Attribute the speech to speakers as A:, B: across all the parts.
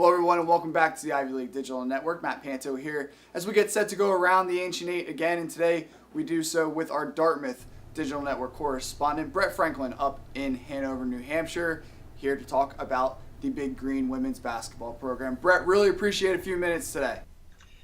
A: Hello everyone and welcome back to the Ivy League Digital Network. Matt Panto here as we get set to go around the Ancient Eight again, and today we do so with our Dartmouth Digital Network correspondent Brett Franklin up in Hanover, New Hampshire, here to talk about the Big Green women's basketball program. Brett, really appreciate a few minutes today.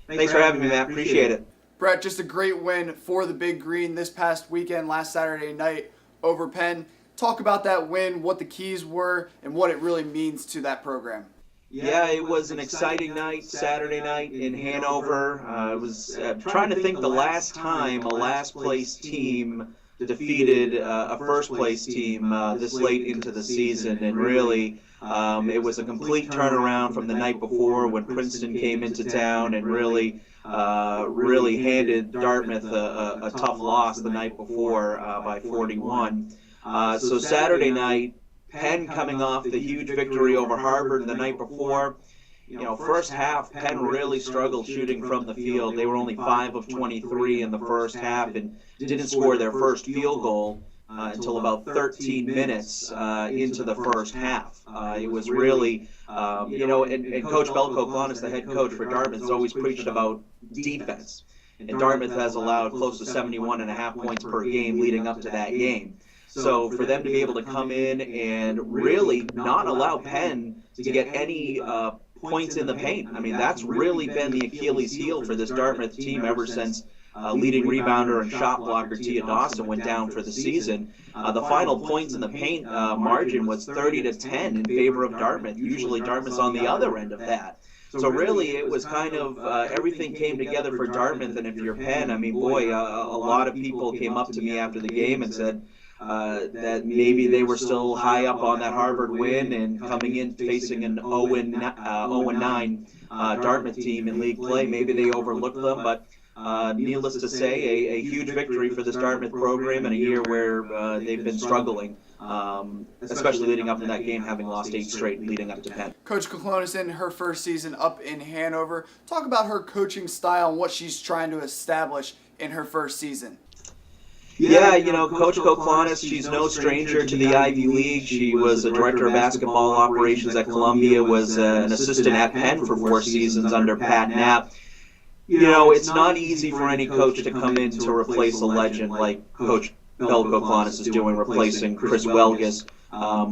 B: Thanks for having me, Matt. Appreciate it.
A: Brett, just a great win for the Big Green this past weekend, last Saturday night over Penn. Talk about that win, what the keys were, and what it really means to that program.
B: Yeah, it was an exciting night, Saturday night in Hanover. I was trying to think the last time a last-place team defeated a first-place team this late into the season, and really it was a complete turnaround from the night before when Princeton came into town and really handed Dartmouth a tough loss the night before by 41. So Saturday night, Penn coming off the huge victory over Harvard the night before. First half, Penn really struggled shooting from the field. They were only 5 of 23 in the first half and didn't score their first field goal until about 13 minutes into the first half. It was really, and Coach Belko Klonis, the head coach for Dartmouth, has always preached about defense. And Dartmouth has allowed close to 71.5 points per game leading up to that game. So for them to be able to come in and really not allow Penn to get any points in the paint, I mean, that's really been the Achilles heel for this Dartmouth team ever since leading rebounder and shot blocker Tia Dawson went down for the season. The final points in the paint margin was 30-10 in favor of Dartmouth. Usually Dartmouth's on the other end of that. So really, it was kind of everything came together for Dartmouth. And if you're Penn, I mean, boy, a lot of people came up to me after the game and said that maybe they were still high up on that Harvard win and coming in facing an 0-9 Dartmouth team in league play. Maybe they overlooked them, but needless to say, a huge victory for this Dartmouth program in a year where they've been struggling, especially leading up to that game, having lost 8 straight leading up to Penn.
A: Coach Klonis in her first season up in Hanover. Talk about her coaching style and what she's trying to establish in her first season.
B: Yeah, Coach Klonis, she's no stranger to the Ivy League. She was a director of basketball operations at Columbia, was an assistant at Penn for 4 seasons under Pat Knapp. It's not easy for any coach to come in to replace a legend like Coach Belko Klonis is doing, replacing Chris Welges,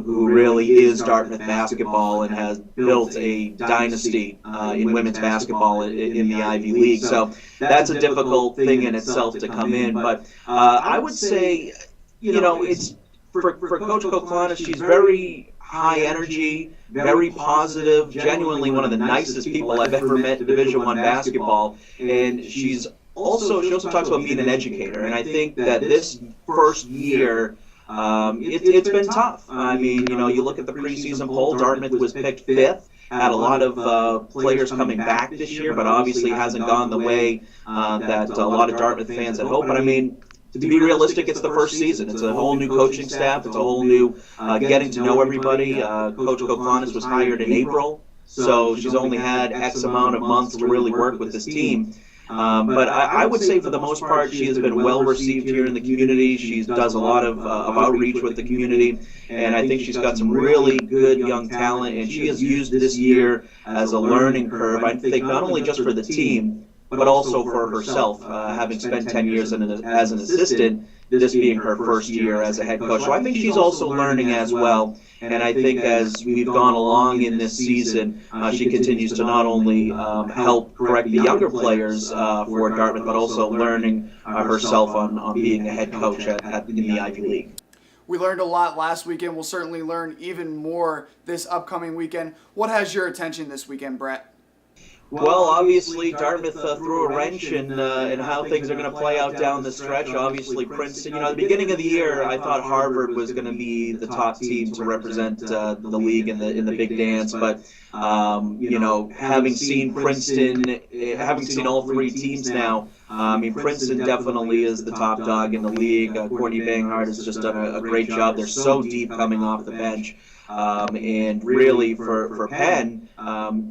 B: who really is Dartmouth basketball and has built a dynasty in women's basketball in the Ivy League. So that's a difficult thing in itself to come in. But I would say, it's for Coach Klonis, she's very high energy, very positive, genuinely one of the nicest people I've ever met in Division I basketball. And she also talks about being an educator. And I think that this first year, it's been tough. I mean, you look at the preseason poll, Dartmouth was picked 5th, had a lot of players coming back this year, but obviously hasn't gone the way that a lot of Dartmouth fans had hoped. But I mean, to be realistic, it's the first season. It's a whole new coaching staff. It's a whole new getting to know everybody. Coach Klonis was hired in April, so she's only had X amount of months to really work with this team. But I would say for the most part, she has been well received here in the community. She does a lot of outreach with the community, and I think she's got some really good young talent, and she has used this year as a learning curve, I think, not only just for the team, but also for herself, having spent 10 years as an assistant, this being her first year as a head coach. So I think she's also learning as well, and I think as we've gone along in this season, she continues to not only help correct the younger players for Dartmouth, but also learning herself on being a head coach in the Ivy League.
A: We learned a lot last weekend. We'll certainly learn even more this upcoming weekend. What has your attention this weekend, Brett?
B: Well, obviously, Dartmouth threw a wrench in how things are going to play out down the stretch. Obviously, Princeton, at the beginning of the year, I thought Harvard was going to be the top team to represent the league in the big dance. But, having seen Princeton, having seen all 3 teams now, Princeton definitely is the top dog in the league. Courtney Banghart has just done a great job. They're so deep coming off the bench. And really, for Penn,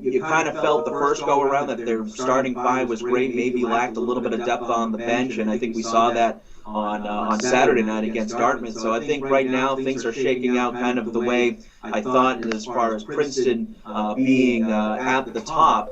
B: You kind of felt the first go around that their starting five was great, maybe lacked a little bit of depth on the bench, and I think we saw that on Saturday night against Dartmouth. So I think right now things are shaking out kind of the way I thought as far as Princeton being at the top.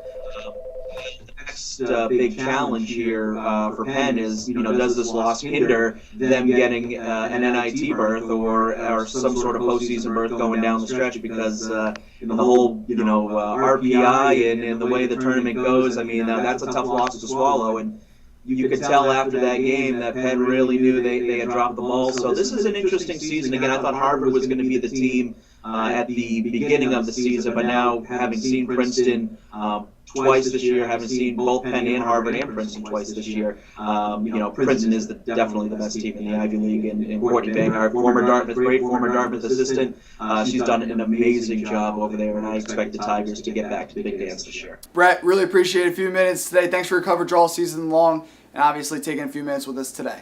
B: Next big challenge here for Penn is, does this loss hinder them getting an NIT berth or some sort of postseason berth going down the stretch? Because the whole, RPI and the way the tournament goes, I mean, that's a tough loss to swallow. And you could tell after that game that Penn really knew they had dropped the ball. So this is an interesting season. Again, I thought Harvard was going to be the team at the beginning of the season, but now having seen Princeton twice this year, having seen both Penn and Harvard and Princeton twice this year, Princeton is definitely the best team in the Ivy League. And Courtney Bangard, former Dartmouth assistant, she's done an amazing job over there, and I expect the Tigers to get back to the big dance this year.
A: Brett, really appreciate a few minutes today. Thanks for your coverage all season long, and obviously taking a few minutes with us today.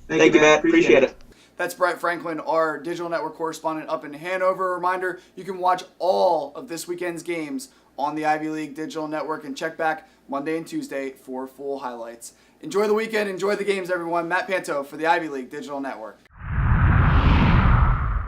B: Thank you, Matt. Appreciate it.
A: That's Brett Franklin, our digital network correspondent up in Hanover. A reminder, you can watch all of this weekend's games on the Ivy League Digital Network and check back Monday and Tuesday for full highlights. Enjoy the weekend. Enjoy the games, everyone. Matt Panto for the Ivy League Digital Network.